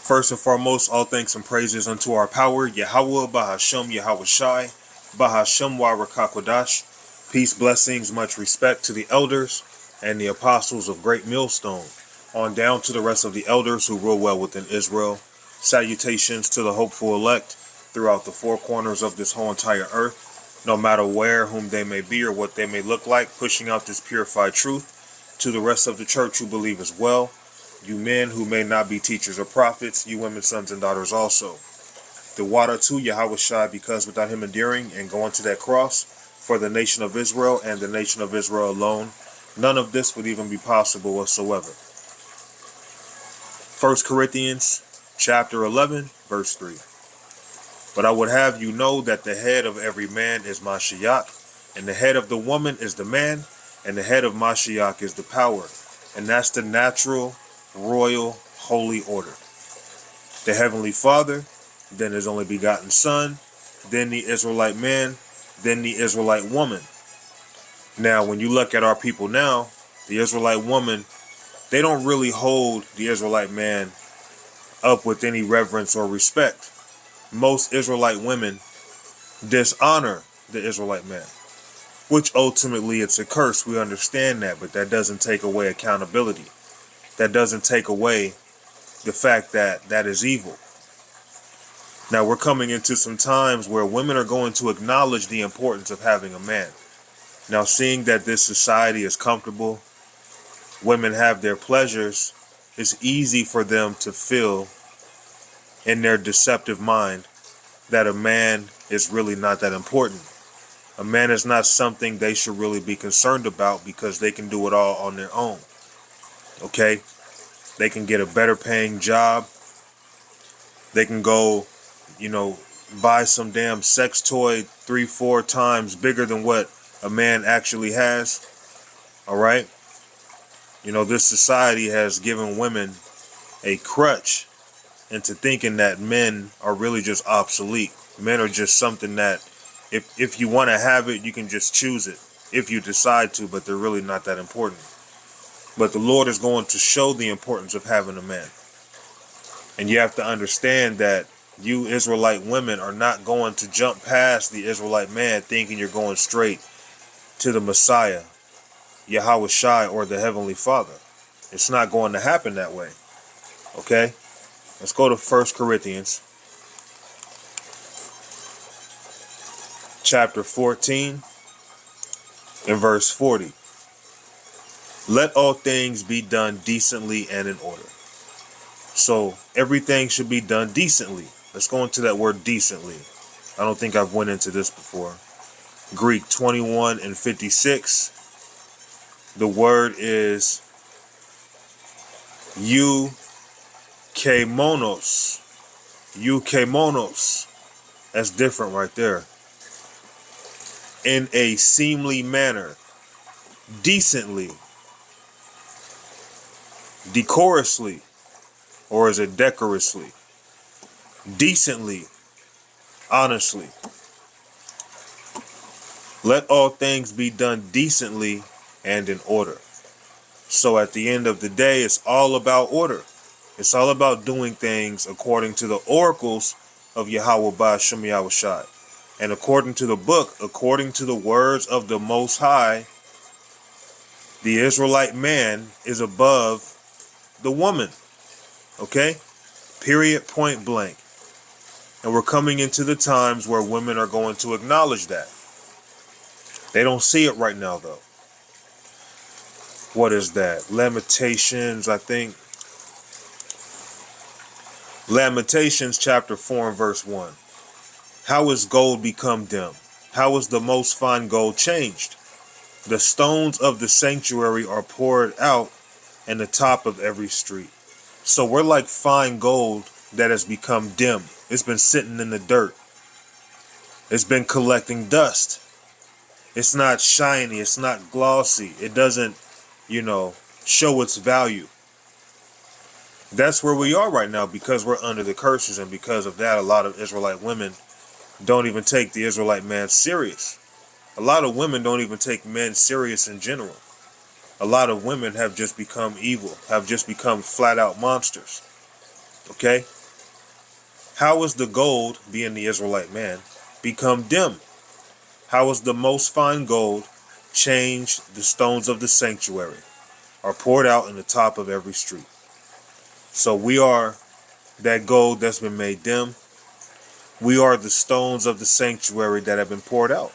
First and foremost, all thanks and praises unto our power, Yahweh, Bahashem, Yahweh Shai, Bahashem, Warakakwadash. Peace, blessings, much respect to the elders and the apostles of Great Millstone, on down to the rest of the elders who rule well within Israel. Salutations to the hopeful elect throughout the four corners of this whole entire earth, no matter where, whom they may be, or what they may look like, pushing out this purified truth to the rest of the church who believe as well. You men who may not be teachers or prophets, you women, sons and daughters also. The water to Yahweh Shai, because without him endearing and going to that cross for the nation of Israel and the nation of Israel alone, none of this would even be possible whatsoever. 1 Corinthians chapter 11, verse 3. But I would have you know that the head of every man is Mashiach, and the head of the woman is the man, and the head of Mashiach is the power. And that's the natural, royal, holy order. The Heavenly Father, then his only begotten Son, then the Israelite man, then the Israelite woman. Now, when you look at our people now, the Israelite woman, they don't really hold the Israelite man up with any reverence or respect. Most Israelite women dishonor the Israelite man, which ultimately it's a curse. We understand that, but that doesn't take away accountability. That doesn't take away the fact that that is evil. Now we're coming into some times where women are going to acknowledge the importance of having a man. Now, seeing that this society is comfortable, women have their pleasures, it's easy for them to feel in their deceptive mind that a man is really not that important. A man is not something they should really be concerned about because they can do it all on their own. Okay? They can get a better paying job. They can go, buy some damn sex toy 3-4 times bigger than what a man actually has. All right? This society has given women a crutch into thinking that men are really just obsolete. Men are just something that if you want to have it, you can just choose it if you decide to, but they're really not that important. But the Lord is going to show the importance of having a man. And you have to understand that you Israelite women are not going to jump past the Israelite man thinking you're going straight to the Messiah, Yahweh Shai, or the Heavenly Father. It's not going to happen that way. Okay? Let's go to 1 Corinthians chapter 14 and verse 40. Let all things be done decently and in order. So everything should be done decently. Let's go into that word decently. I don't think I've went into this before. Greek 21 and 56. The word is eukemonos. Eukemonos. That's different right there. In a seemly manner. Decently. Decorously. Or is it decorously? Decently. Honestly. Let all things be done decently and in order. So at the end of the day, it's all about order. It's all about doing things according to the oracles of Yahweh Ba'ashem Yahweh Shai. And according to the book, according to the words of the Most High, the Israelite man is above the woman. Okay? Period, point blank. And we're coming into the times where women are going to acknowledge that. They don't see it right now, though. What is that? Lamentations, I think. Lamentations chapter 4 and verse 1. How is gold become dim? How is the most fine gold changed? The stones of the sanctuary are poured out in the top of every street. So we're like fine gold that has become dim. It's been sitting in the dirt. It's been collecting dust. It's not shiny. It's not glossy. It doesn't, show its value. That's where we are right now because we're under the curses. And because of that, a lot of Israelite women don't even take the Israelite man serious. A lot of women don't even take men serious in general. A lot of women have just become evil, have just become flat out monsters. Okay? How is the gold, being the Israelite man, become dim? How is the most fine gold changed the stones of the sanctuary are poured out in the top of every street? So we are that gold that's been made dim. We are the stones of the sanctuary that have been poured out.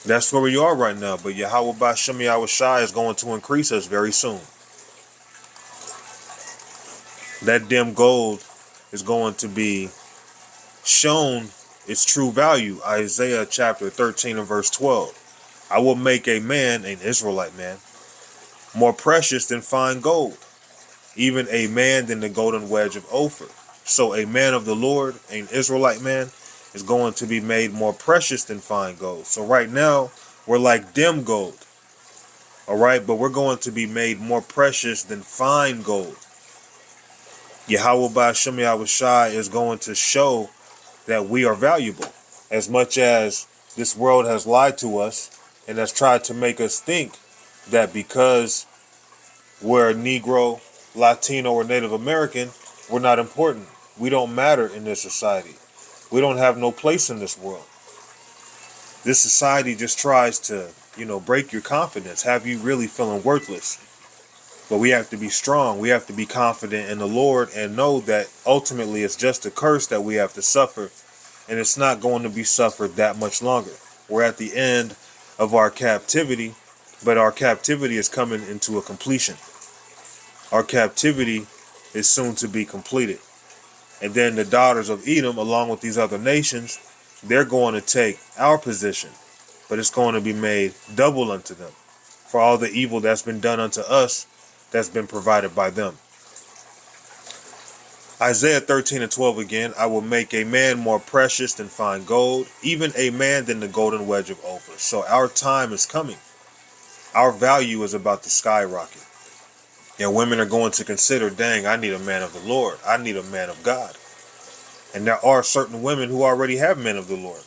That's where we are right now. But Yahweh Ba'Shem Yahushai is going to increase us very soon. That dim gold is going to be shown its true value. Isaiah chapter 13 and verse 12. I will make a man, an Israelite man, more precious than fine gold, even a man than the golden wedge of Ophir. So a man of the Lord, an Israelite man, is going to be made more precious than fine gold. So right now, we're like dim gold. All right, but we're going to be made more precious than fine gold. Yahweh Ba'Shem Yahushai is going to show that we are valuable. As much as this world has lied to us and has tried to make us think that because we're Negro, Latino, or Native American, we're not important. We don't matter in this society. We don't have no place in this world. This society just tries to, break your confidence, have you really feeling worthless. But we have to be strong. We have to be confident in the Lord and know that ultimately it's just a curse that we have to suffer. And it's not going to be suffered that much longer. We're at the end of our captivity, but our captivity is coming into a completion. Our captivity is soon to be completed. And then the daughters of Edom, along with these other nations, they're going to take our position. But it's going to be made double unto them for all the evil that's been done unto us, that's been provided by them. Isaiah 13 and 12 again. I will make a man more precious than fine gold, even a man than the golden wedge of Ophir. So our time is coming. Our value is about to skyrocket. And women are going to consider, dang, I need a man of the Lord. I need a man of God. And there are certain women who already have men of the Lord.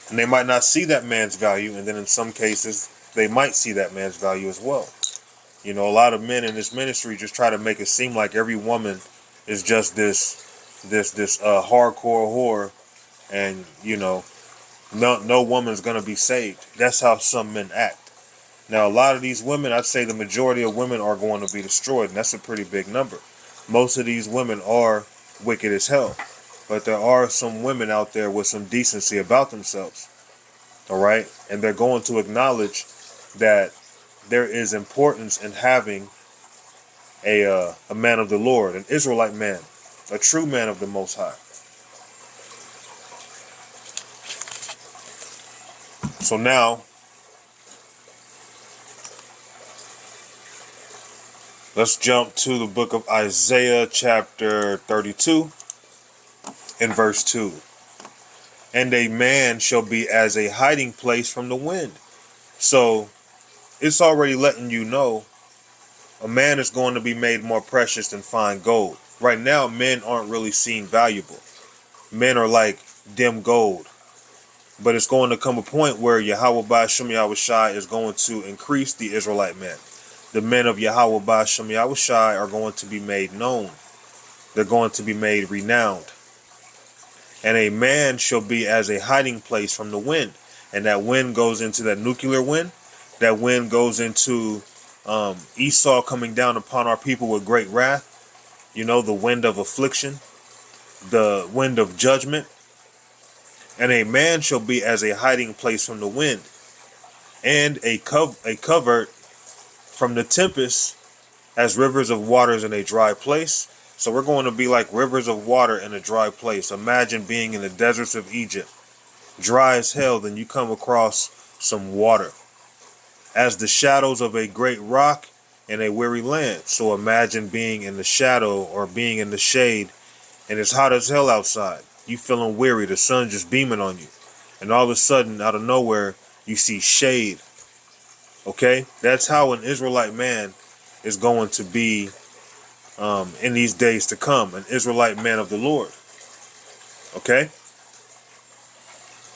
And they might not see that man's value. And then in some cases, they might see that man's value as well. A lot of men in this ministry just try to make it seem like every woman is just this hardcore whore. And, no woman's going to be saved. That's how some men act. Now, a lot of these women, I'd say the majority of women are going to be destroyed, and that's a pretty big number. Most of these women are wicked as hell, but there are some women out there with some decency about themselves, all right? And they're going to acknowledge that there is importance in having a man of the Lord, an Israelite man, a true man of the Most High. So now, let's jump to the book of Isaiah chapter 32 and verse 2. And a man shall be as a hiding place from the wind. So it's already letting you know a man is going to be made more precious than fine gold. Right now, men aren't really seen valuable. Men are like dim gold. But it's going to come a point where Yahweh Ba'Shem Yahushai is going to increase the Israelite man. The men of Yahweh Ba'Shem Yahushai are going to be made known. They're going to be made renowned. And a man shall be as a hiding place from the wind. And that wind goes into that nuclear wind. That wind goes into Esau coming down upon our people with great wrath. The wind of affliction. The wind of judgment. And a man shall be as a hiding place from the wind. And a covert from the tempest, as rivers of waters in a dry place. So we're going to be like rivers of water in a dry place. Imagine being in the deserts of Egypt, dry as hell, then you come across some water. As the shadows of a great rock in a weary land. So imagine being in the shadow or being in the shade, and it's hot as hell outside. You feeling weary, the sun just beaming on you. And all of a sudden, out of nowhere, you see shade. Okay, that's how an Israelite man is going to be in these days to come. An Israelite man of the Lord. Okay?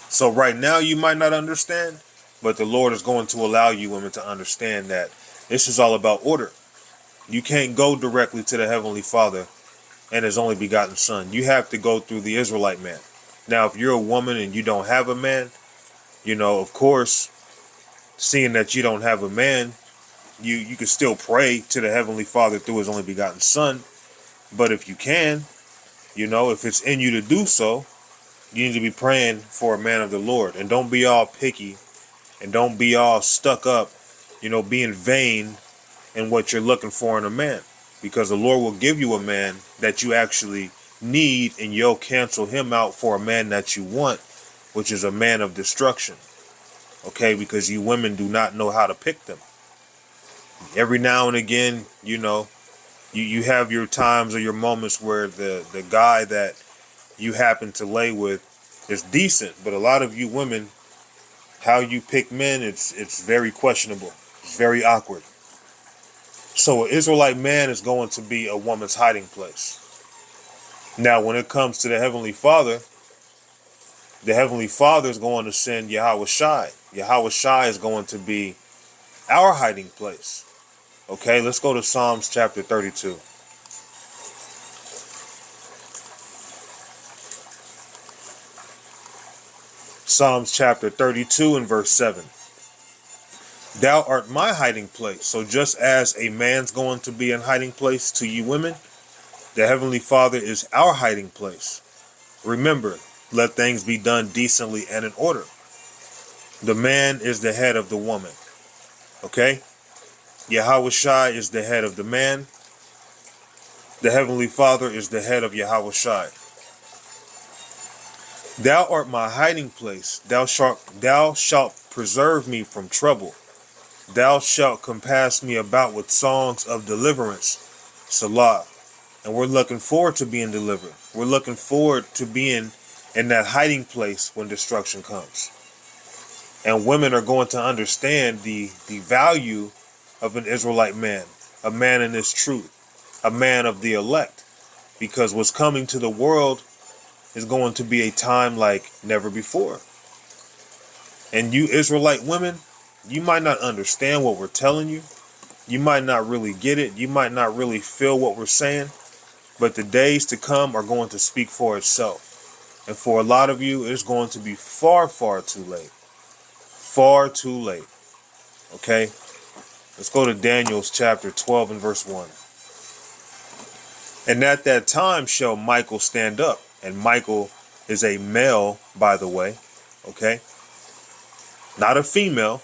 So right now you might not understand, but the Lord is going to allow you women to understand that this is all about order. You can't go directly to the Heavenly Father and his only begotten son. You have to go through the Israelite man. Now, if you're a woman and you don't have a man, of course, seeing that you don't have a man, you can still pray to the Heavenly Father through his only begotten son. But if you can, if it's in you to do so, you need to be praying for a man of the Lord. And don't be all picky and don't be all stuck up, being vain in what you're looking for in a man. Because the Lord will give you a man that you actually need, and you'll cancel him out for a man that you want, which is a man of destruction. Okay, because you women do not know how to pick them. Every now and again, you have your times or your moments where the guy that you happen to lay with is decent, but a lot of you women, how you pick men, it's very questionable. It's very awkward. So an Israelite man is going to be a woman's hiding place. Now, when it comes to the Heavenly Father is going to send Yahweh Shai. Yahweh Shai is going to be our hiding place. Okay, let's go to Psalms chapter 32. Psalms chapter 32 and verse 7. Thou art my hiding place. So just as a man's going to be in hiding place to you women, the Heavenly Father is our hiding place. Remember, let things be done decently and in order. The man is the head of the woman. Okay? Yahweh Shai is the head of the man. The Heavenly Father is the head of Yahweh Shai. Thou art my hiding place. Thou shalt preserve me from trouble. Thou shalt compass me about with songs of deliverance. Salah. And we're looking forward to being delivered. We're looking forward to being in that hiding place when destruction comes. And women are going to understand the value of an Israelite man, a man in his truth, a man of the elect. Because what's coming to the world is going to be a time like never before. And you Israelite women, you might not understand what we're telling you. You might not really get it. You might not really feel what we're saying. But the days to come are going to speak for itself. And for a lot of you, it's going to be far, far too late. Far too late. Okay? Let's go to Daniel chapter 12 and verse 1. And at that time shall Michael stand up. And Michael is a male, by the way. Okay? Not a female.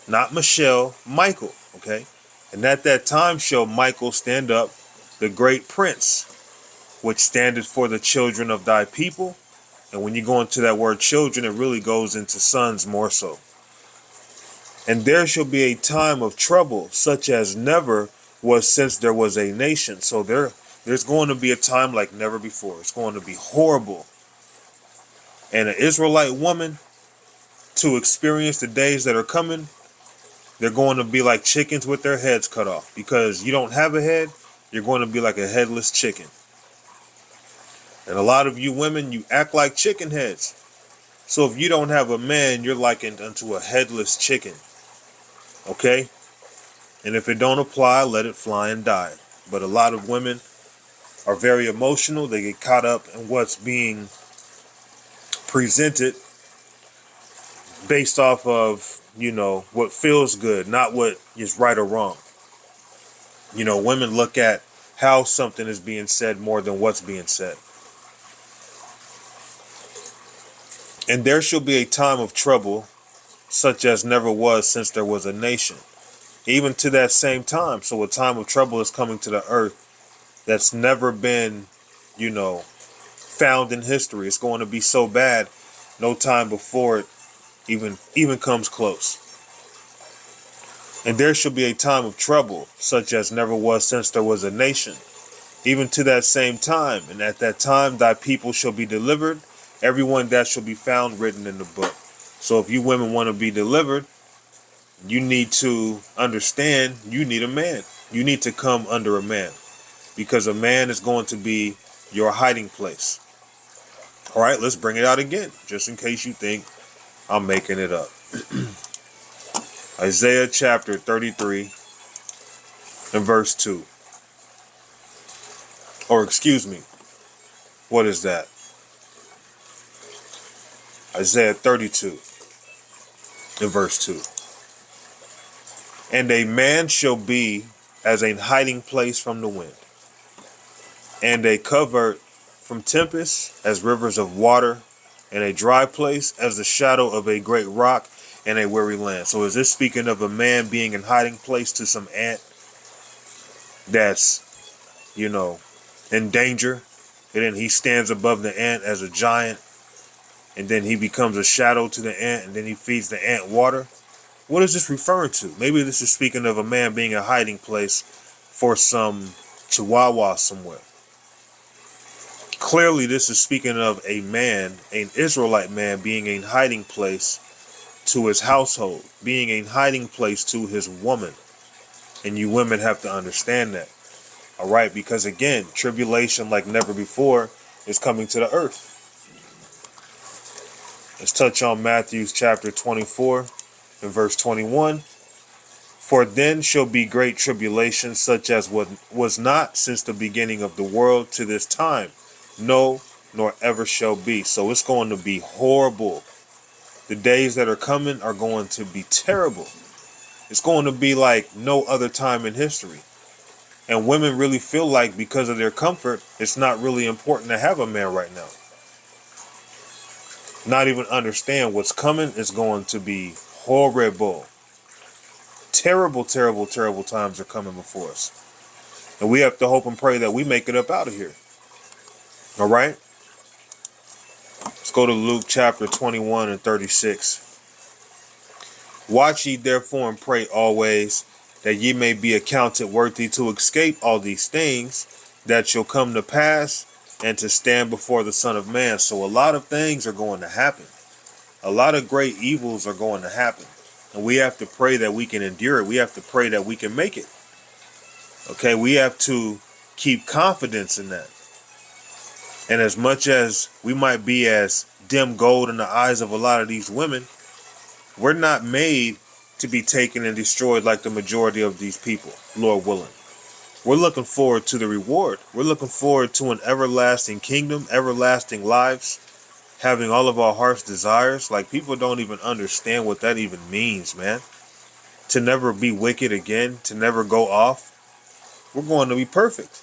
Not Michelle. Michael. Okay? And at that time shall Michael stand up, the great prince, which standeth for the children of thy people. And when you go into that word children, it really goes into sons more so. And there shall be a time of trouble, such as never was since there was a nation. So there's going to be a time like never before. It's going to be horrible. And an Israelite woman, to experience the days that are coming, they're going to be like chickens with their heads cut off. Because you don't have a head, you're going to be like a headless chicken. And a lot of you women, you act like chicken heads. So if you don't have a man, you're likened unto a headless chicken. Okay? And if it don't apply, let it fly and die. But a lot of women are very emotional. They get caught up in what's being presented based off of, what feels good, not what is right or wrong. Women look at how something is being said more than what's being said. And there shall be a time of trouble, such as never was since there was a nation. Even to that same time. So a time of trouble is coming to the earth that's never been, found in history. It's going to be so bad, no time before it even comes close. And there shall be a time of trouble, such as never was since there was a nation. Even to that same time. And at that time thy people shall be delivered, everyone that shall be found written in the book. So if you women want to be delivered, you need to understand you need a man. You need to come under a man. Because a man is going to be your hiding place. All right, let's bring it out again, just in case you think I'm making it up. Isaiah chapter 33 and verse 2. Or excuse me, what is that? Isaiah 32 in verse 2. And a man shall be as a hiding place from the wind, and a covert from tempest as rivers of water, and a dry place as the shadow of a great rock and a weary land. So is this speaking of a man being in hiding place to some ant that's, in danger? And then he stands above the ant as a giant, and then he becomes a shadow to the ant, and then he feeds the ant water. What is this referring to? Maybe this is speaking of a man being a hiding place for some chihuahua somewhere. Clearly, this is speaking of a man, an Israelite man, being a hiding place to his household, being a hiding place to his woman. And you women have to understand that. All right, because again, tribulation like never before is coming to the earth. Let's touch on Matthew chapter 24 and verse 21. For then shall be great tribulation, such as was not since the beginning of the world to this time, no, nor ever shall be. So it's going to be horrible. The days that are coming are going to be terrible. It's going to be like no other time in history. And women really feel like because of their comfort, it's not really important to have a man right now. Not even understand what's coming is going to be horrible. Terrible, terrible, terrible times are coming before us. And we have to hope and pray that we make it up out of here. All right? Let's go to Luke chapter 21 and 36. Watch ye therefore and pray always, that ye may be accounted worthy to escape all these things that shall come to pass, and to stand before the Son of Man. So a lot of things are going to happen. A lot of great evils are going to happen. And we have to pray that we can endure it. We have to pray that we can make it. Okay, we have to keep confidence in that. And as much as we might be as dim gold in the eyes of a lot of these women, we're not made to be taken and destroyed like the majority of these people, Lord willing. We're looking forward to the reward. We're looking forward to an everlasting kingdom, everlasting lives, having all of our heart's desires. Like, people don't even understand what that even means, man. To never be wicked again, to never go off. We're going to be perfect.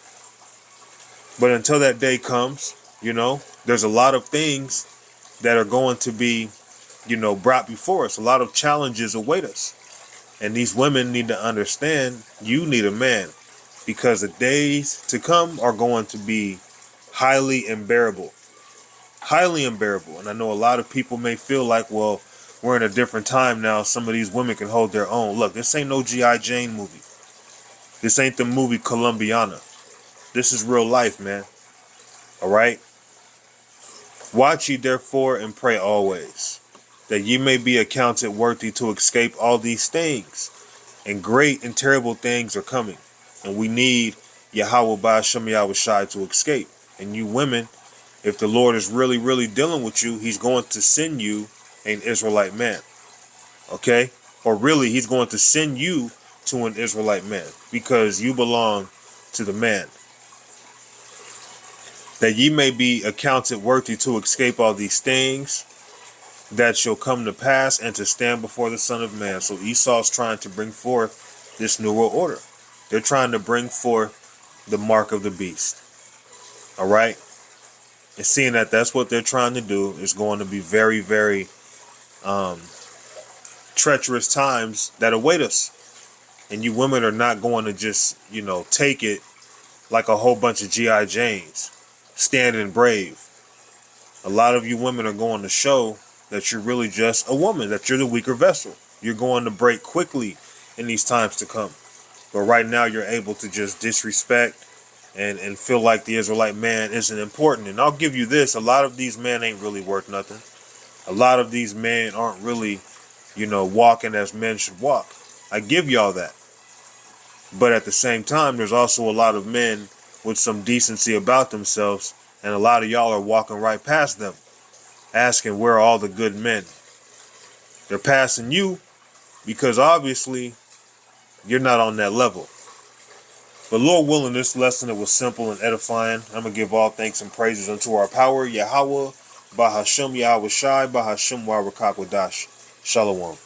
But until that day comes, there's a lot of things that are going to be, brought before us. A lot of challenges await us. And these women need to understand you need a man, because the days to come are going to be highly unbearable. Highly unbearable. And I know a lot of people may feel like, well, we're in a different time now. Some of these women can hold their own. Look, this ain't no G.I. Jane movie. This ain't the movie Columbiana. This is real life, man. All right? Watch ye therefore and pray always, that ye may be accounted worthy to escape all these things. And great and terrible things are coming. And we need Yahweh Ba'ashem Yahushai to escape. And you women, if the Lord is really, really dealing with you, he's going to send you an Israelite man. Okay? Or really, he's going to send you to an Israelite man, because you belong to the man. That ye may be accounted worthy to escape all these things that shall come to pass, and to stand before the Son of Man. So Esau's trying to bring forth this new world order. They're trying to bring forth the mark of the beast. All right? And seeing that that's what they're trying to do, is going to be very, very treacherous times that await us. And you women are not going to just, take it like a whole bunch of G.I. Janes, standing brave. A lot of you women are going to show that you're really just a woman, that you're the weaker vessel. You're going to break quickly in these times to come. But right now you're able to just disrespect and feel like the Israelite man isn't important. And I'll give you this, a lot of these men ain't really worth nothing. A lot of these men aren't really, walking as men should walk. I give y'all that. But at the same time, there's also a lot of men with some decency about themselves, and a lot of y'all are walking right past them, asking where are all the good men. They're passing you because obviously you're not on that level. But Lord willing, this lesson, it was simple and edifying. I'm going to give all thanks and praises unto our power, Yahweh, Bahasham Yahweh Shai, Bahasham Warakak Wadash. Shalom.